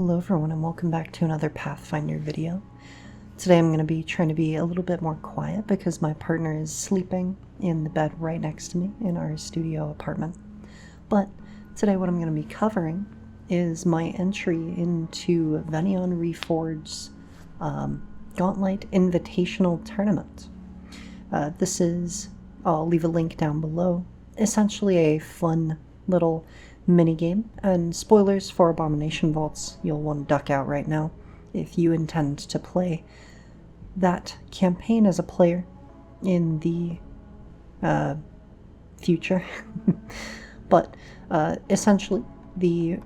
Hello everyone and welcome back to another Pathfinder video. Today I'm going to be trying to be a little bit more quiet because my partner is sleeping in the bed right next to me in our studio apartment. But today what I'm going to be covering is my entry into Venion Reforged's Gauntlight Invitational Tournament. This is, I'll leave a link down below, essentially a fun little minigame, and spoilers for Abomination Vaults, you'll want to duck out right now if you intend to play that campaign as a player in the future. But essentially the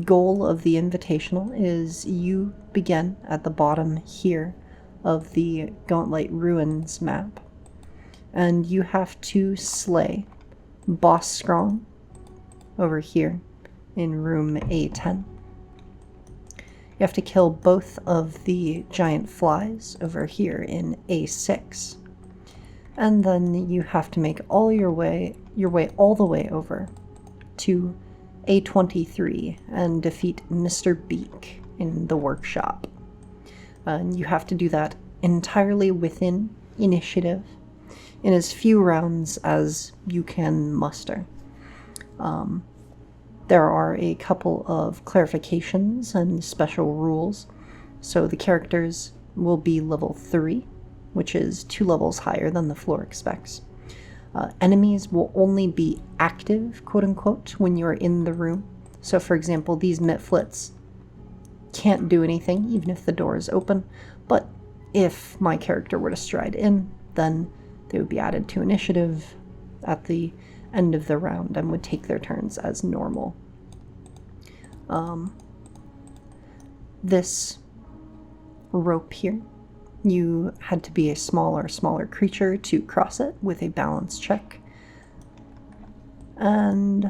goal of the Invitational is you begin at the bottom here of the Gauntlight Ruins map, and you have to slay Boss Strong over here in room A10. You have to kill both of the giant flies over here in A6. And then you have to make all your way all the way over to A23 and defeat Mr. Beak in the workshop. And you have to do that entirely within initiative in as few rounds as you can muster. There are a couple of clarifications and special rules. So the characters will be level 3, which is 2 levels higher than the floor expects. Enemies will only be active, quote-unquote, when you're in the room. So for example, these mitflits can't do anything even if the door is open, but if my character were to stride in, then they would be added to initiative at the end of the round and would take their turns as normal. This rope here, you had to be a smaller creature to cross it with a balance check. And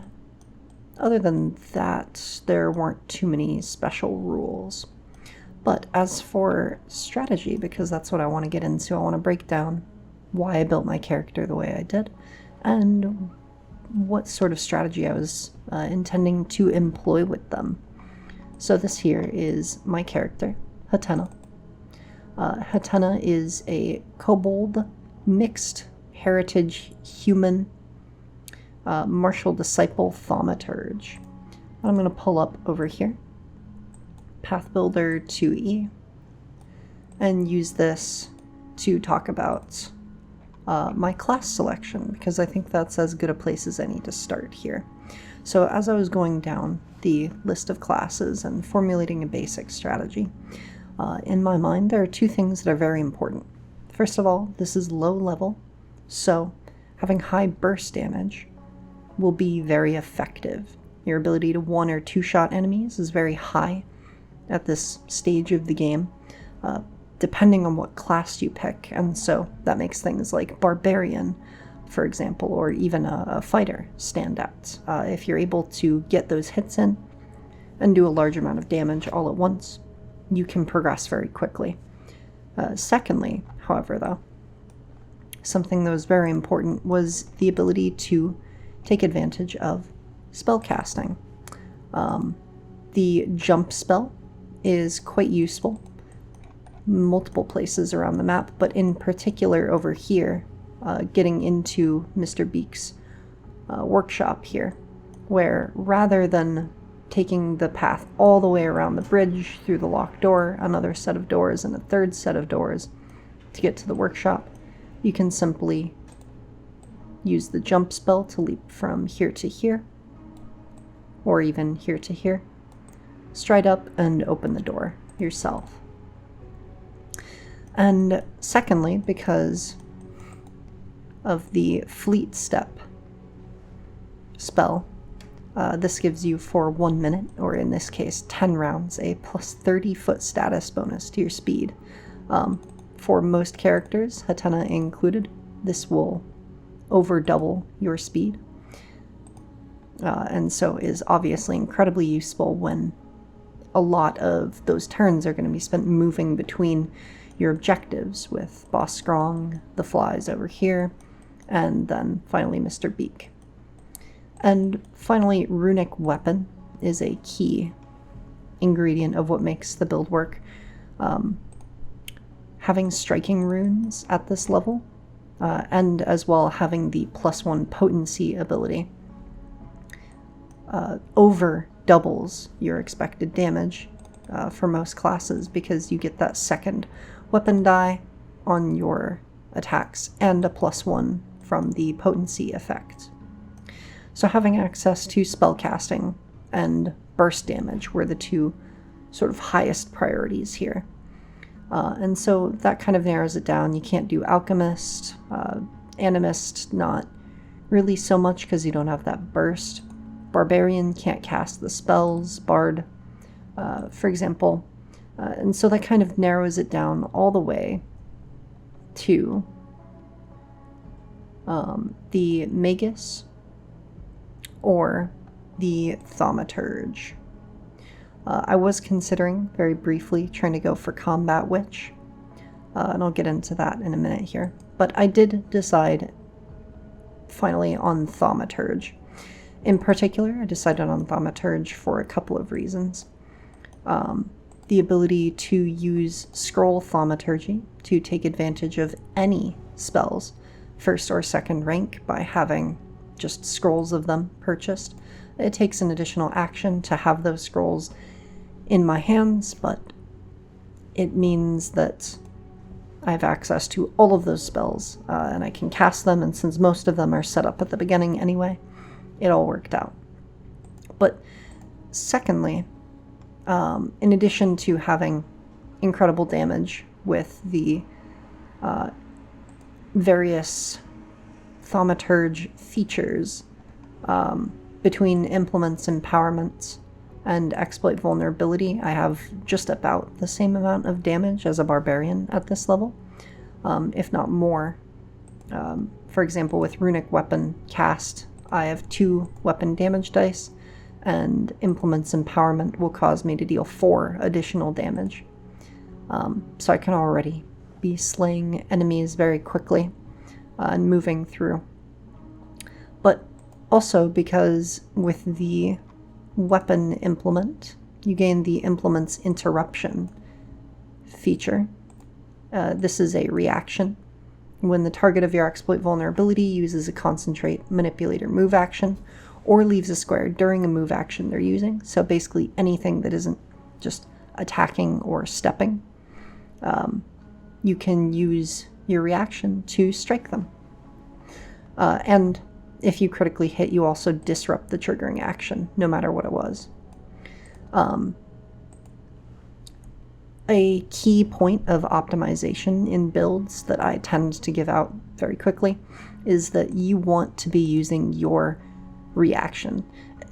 other than that, there weren't too many special rules. But as for strategy, because that's what I want to get into, I want to break down why I built my character the way I did, and what sort of strategy I was intending to employ with them. So this here is my character, Hatena. Hatena is a kobold mixed heritage human martial disciple thaumaturge. I'm going to pull up over here, Path Builder 2E, and use this to talk about my class selection, because I think that's as good a place as any to start here. So as I was going down the list of classes and formulating a basic strategy, in my mind there are 2 things that are very important. First of all, this is low level, so having high burst damage will be very effective. Your ability to 1 or 2 shot enemies is very high at this stage of the game, depending on what class you pick, and so that makes things like Barbarian, for example, or even a Fighter stand out. If you're able to get those hits in and do a large amount of damage all at once, you can progress very quickly. Secondly, however, though, something that was very important was the ability to take advantage of spellcasting. The jump spell is quite useful multiple places around the map, but in particular over here, getting into Mr. Beak's workshop here, where rather than taking the path all the way around the bridge through the locked door, another set of doors, and a third set of doors to get to the workshop, you can simply use the jump spell to leap from here to here, or even here to here, stride up and open the door yourself. And secondly, because of the Fleet Step spell, this gives you for 1 minute, or in this case 10 rounds, a plus 30 foot status bonus to your speed. For most characters, Hatena included, this will over double your speed, and so is obviously incredibly useful when a lot of those turns are going to be spent moving between your objectives with Boss Strong, the flies over here, and then finally Mr. Beak. And finally, Runic Weapon is a key ingredient of what makes the build work. Having striking runes at this level, and as well having the +1 potency ability, over doubles your expected damage for most classes, because you get that second weapon die on your attacks and a +1 from the potency effect. So having access to spellcasting and burst damage were the two sort of highest priorities here. And so that kind of narrows it down. You can't do Alchemist, Animist, not really so much because you don't have that burst. Barbarian can't cast the spells, Bard, for example. And so that kind of narrows it down all the way to the Magus or the Thaumaturge. I was considering very briefly trying to go for Combat Witch, and I'll get into that in a minute here. But I did decide finally on Thaumaturge. In particular, I decided on Thaumaturge for a couple of reasons. The ability to use Scroll Thaumaturgy to take advantage of any spells, first or second rank, by having just scrolls of them purchased. It takes an additional action to have those scrolls in my hands, but it means that I have access to all of those spells, and I can cast them, and since most of them are set up at the beginning anyway, it all worked out. But secondly, in addition to having incredible damage with the various Thaumaturge features, between Implement's Empowerment and Exploit Vulnerability, I have just about the same amount of damage as a Barbarian at this level, if not more. For example, with Runic Weapon Cast, I have 2 weapon damage dice, and Implement's Empowerment will cause me to deal 4 additional damage. So I can already be slaying enemies very quickly and moving through. But also because with the weapon implement, you gain the Implement's Interruption feature. This is a reaction. When the target of your exploit vulnerability uses a concentrate, manipulate, or move action, or leaves a square during a move action they're using, so basically anything that isn't just attacking or stepping, you can use your reaction to strike them. And if you critically hit, you also disrupt the triggering action, no matter what it was. A key point of optimization in builds that I tend to give out very quickly is that you want to be using your reaction.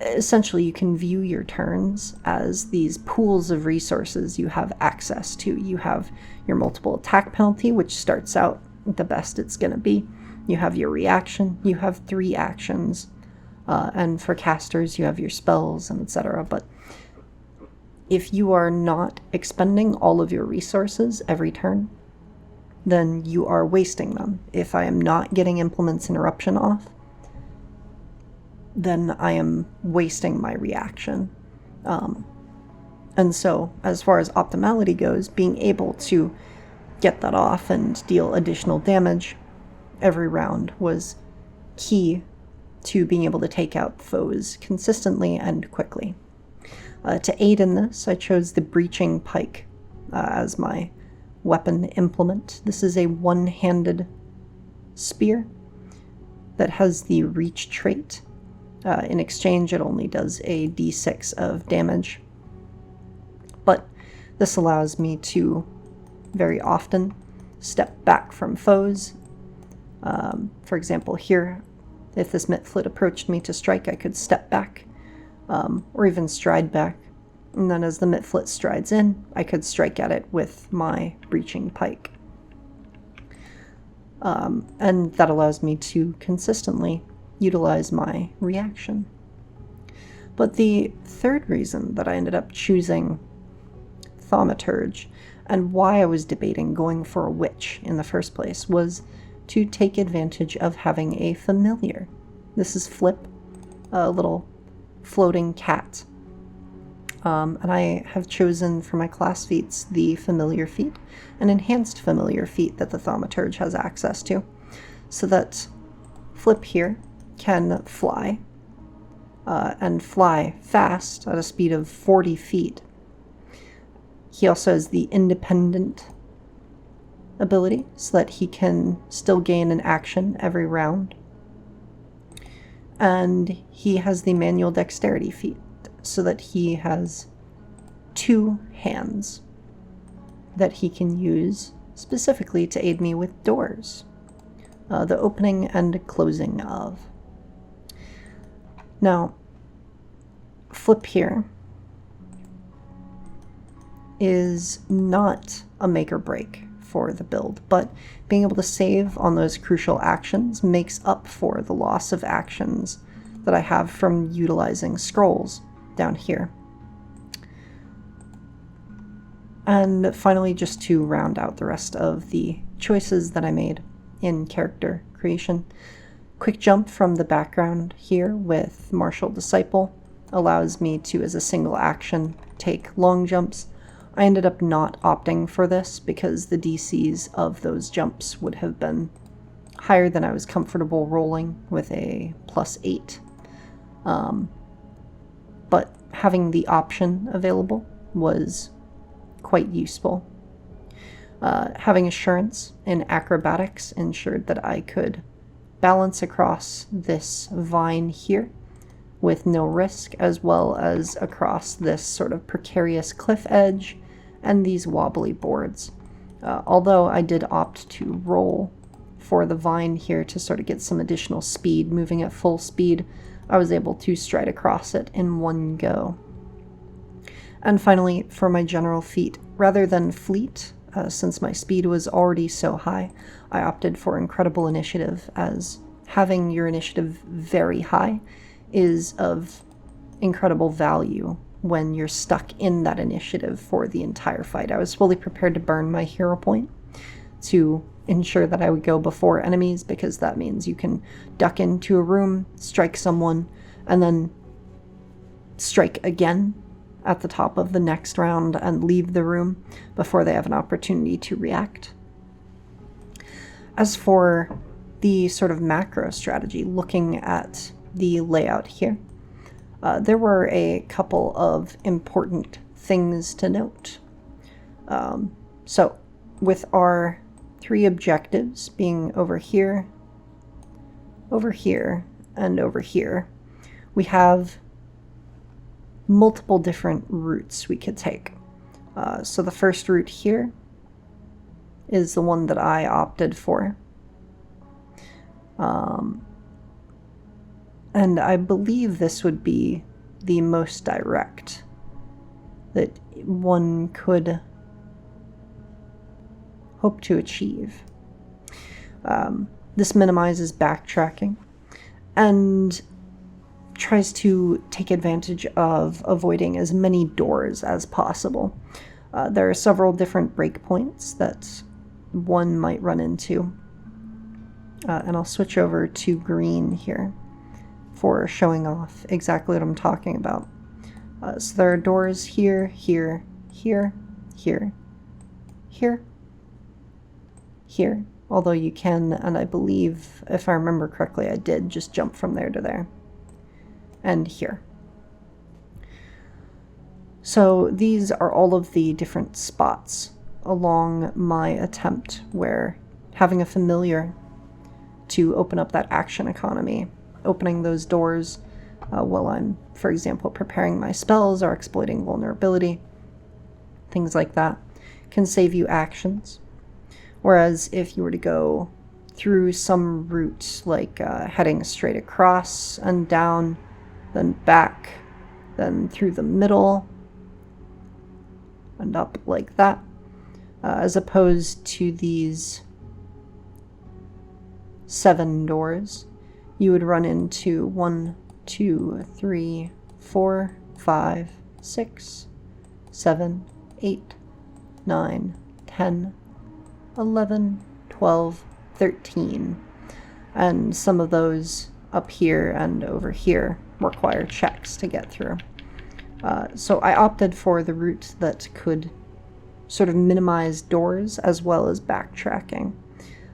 Essentially, you can view your turns as these pools of resources you have access to. You have your multiple attack penalty, which starts out the best it's going to be. You have your reaction, you have 3 actions, and for casters you have your spells and etc. But if you are not expending all of your resources every turn, then you are wasting them. If I am not getting Implement's Interruption off, then I am wasting my reaction. And so, as far as optimality goes, being able to get that off and deal additional damage every round was key to being able to take out foes consistently and quickly. To aid in this, I chose the Breaching Pike as my weapon implement. This is a one-handed spear that has the Reach trait. In exchange, it only does a d6 of damage. But this allows me to very often step back from foes. For example, here, if this Mitflit approached me to strike, I could step back, or even stride back. And then as the Mitflit strides in, I could strike at it with my Breaching Pike. And that allows me to consistently utilize my reaction. But the third reason that I ended up choosing Thaumaturge, and why I was debating going for a witch in the first place, was to take advantage of having a familiar. This is Flip, a little floating cat. And I have chosen for my class feats the familiar feat, an enhanced familiar feat that the thaumaturge has access to, so that Flip here can fly, and fly fast at a speed of 40 feet. He also has the independent ability, so that he can still gain an action every round. And he has the manual dexterity feat, so that he has 2 hands that he can use specifically to aid me with doors, the opening and closing of. Now, Flip here is not a make or break for the build, but being able to save on those crucial actions makes up for the loss of actions that I have from utilizing scrolls down here. And finally, just to round out the rest of the choices that I made in character creation, quick jump from the background here with Martial Disciple allows me to, as a single action, take long jumps. I ended up not opting for this because the DCs of those jumps would have been higher than I was comfortable rolling with a +8. But having the option available was quite useful. Having assurance in acrobatics ensured that I could balance across this vine here with no risk, as well as across this sort of precarious cliff edge and these wobbly boards. Although I did opt to roll for the vine here to sort of get some additional speed, moving at full speed, I was able to stride across it in one go. And finally, for my general feat, rather than fleet, since my speed was already so high, I opted for incredible initiative, as having your initiative very high is of incredible value when you're stuck in that initiative for the entire fight. I was fully prepared to burn my hero point to ensure that I would go before enemies, because that means you can duck into a room, strike someone, and then strike again at the top of the next round and leave the room before they have an opportunity to react. As for the sort of macro strategy, looking at the layout here, there were a couple of important things to note. So with our 3 objectives being over here, and over here, we have multiple different routes we could take. So the first route here is the one that I opted for. And I believe this would be the most direct that one could hope to achieve. This minimizes backtracking and tries to take advantage of avoiding as many doors as possible. There are several different breakpoints that one might run into. And I'll switch over to green here for showing off exactly what I'm talking about. So there are doors here, here, here, here, here, here. Although you can, and I believe, if I remember correctly, I did just jump from there to there. And here. So these are all of the different spots along my attempt where having a familiar to open up that action economy, opening those doors while I'm, for example, preparing my spells or exploiting vulnerability, things like that, can save you actions. Whereas if you were to go through some route, like heading straight across and down, then back, then through the middle, and up like that, as opposed to these 7 doors, you would run into 1, 2, 3, 4, 5, 6, 7, 8, 9, 10, 11, 12, 13. And some of those up here and over here require checks to get through. So I opted for the route that could sort of minimize doors as well as backtracking.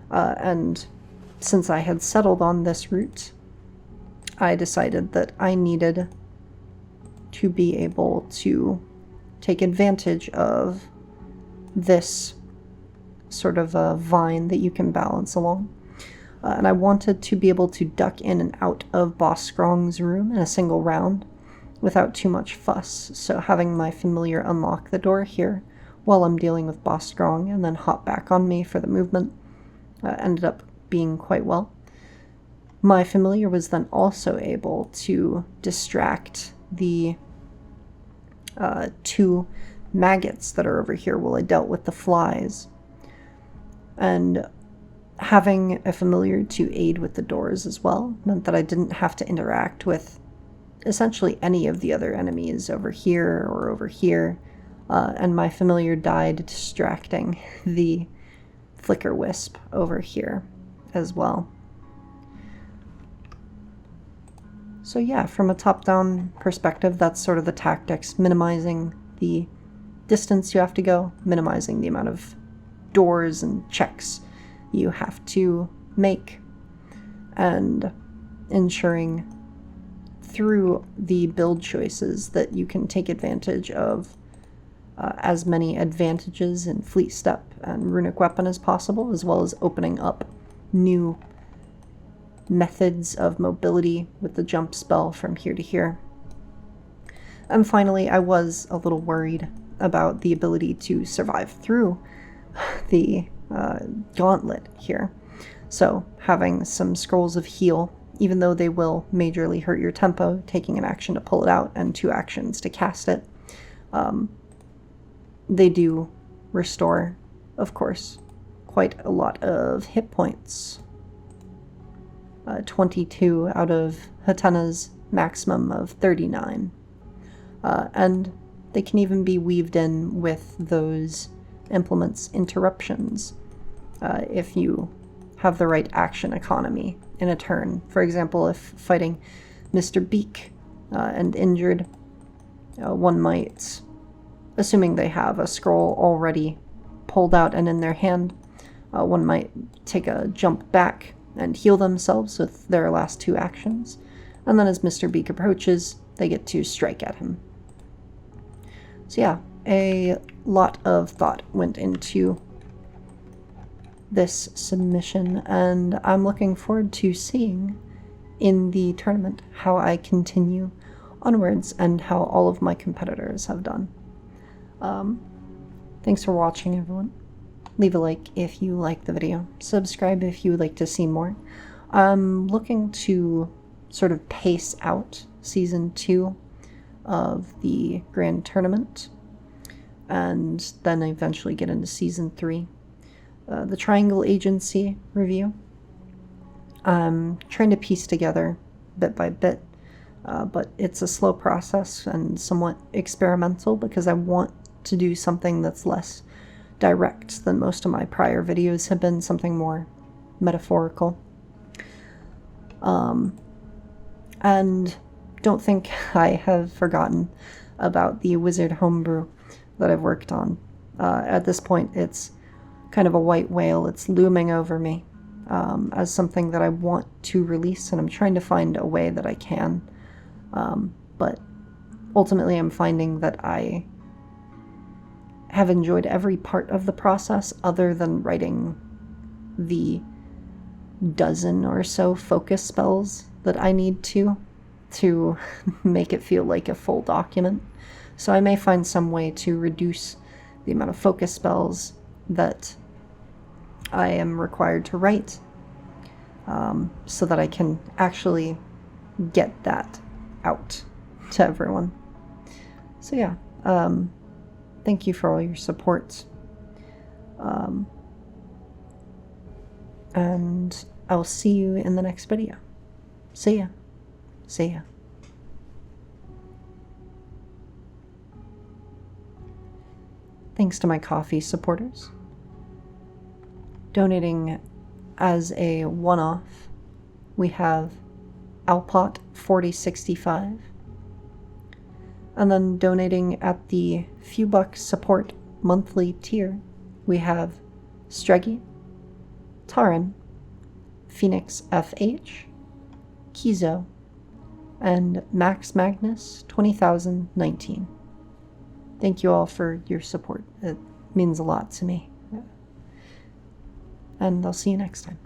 And since I had settled on this route, I decided that I needed to be able to take advantage of this sort of a vine that you can balance along. And I wanted to be able to duck in and out of Boss Scrong's room in a single round without too much fuss. So having my familiar unlock the door here while I'm dealing with Boss Scrong and then hop back on me for the movement ended up being quite well. My familiar was then also able to distract the 2 maggots that are over here while I dealt with the flies. And having a familiar to aid with the doors as well meant that I didn't have to interact with essentially any of the other enemies over here or over here. And my familiar died distracting the flicker wisp over here as well. So yeah, from a top-down perspective, that's sort of the tactics, minimizing the distance you have to go, minimizing the amount of doors and checks you have to make, and ensuring through the build choices that you can take advantage of as many advantages in Fleet Step and Runic Weapon as possible, as well as opening up new methods of mobility with the jump spell from here to here. And finally, I was a little worried about the ability to survive through the gauntlet here. So having some scrolls of heal, even though they will majorly hurt your tempo, taking an action to pull it out and 2 actions to cast it, they do restore, of course, quite a lot of hit points. 22 out of Hatena's maximum of 39. And they can even be weaved in with those implements interruptions if you have the right action economy in a turn. For example, if fighting Mr. Beak and injured, one might, assuming they have a scroll already pulled out and in their hand, one might take a jump back and heal themselves with their last 2 actions, and then as Mr. Beak approaches, they get to strike at him. So yeah, a lot of thought went into this submission, and I'm looking forward to seeing in the tournament how I continue onwards and how all of my competitors have done. Thanks for watching, everyone. Leave a like if you like the video. Subscribe if you would like to see more. I'm looking to sort of pace out Season 2 of the Grand Tournament and then eventually get into Season 3. The Triangle Agency review, I'm trying to piece together bit by bit, but it's a slow process and somewhat experimental because I want to do something that's less direct than most of my prior videos have been, something more metaphorical. And don't think I have forgotten about the Wizard homebrew that I've worked on. At this point, it's kind of a white whale. It's looming over me as something that I want to release, and I'm trying to find a way that I can. But ultimately, I'm finding that I have enjoyed every part of the process other than writing the dozen or so focus spells that I need to make it feel like a full document. So I may find some way to reduce the amount of focus spells that I am required to write, so that I can actually get that out to everyone. So yeah, thank you for all your support. And I'll see you in the next video. See ya. See ya. Thanks to my Ko-fi supporters. Donating as a one-off, we have Alpot 4065, And then donating at the few bucks support monthly tier, we have Streggy, Taran, Phoenix FH, Kizo, and Max Magnus 20,019. Thank you all for your support. It means a lot to me. And I'll see you next time.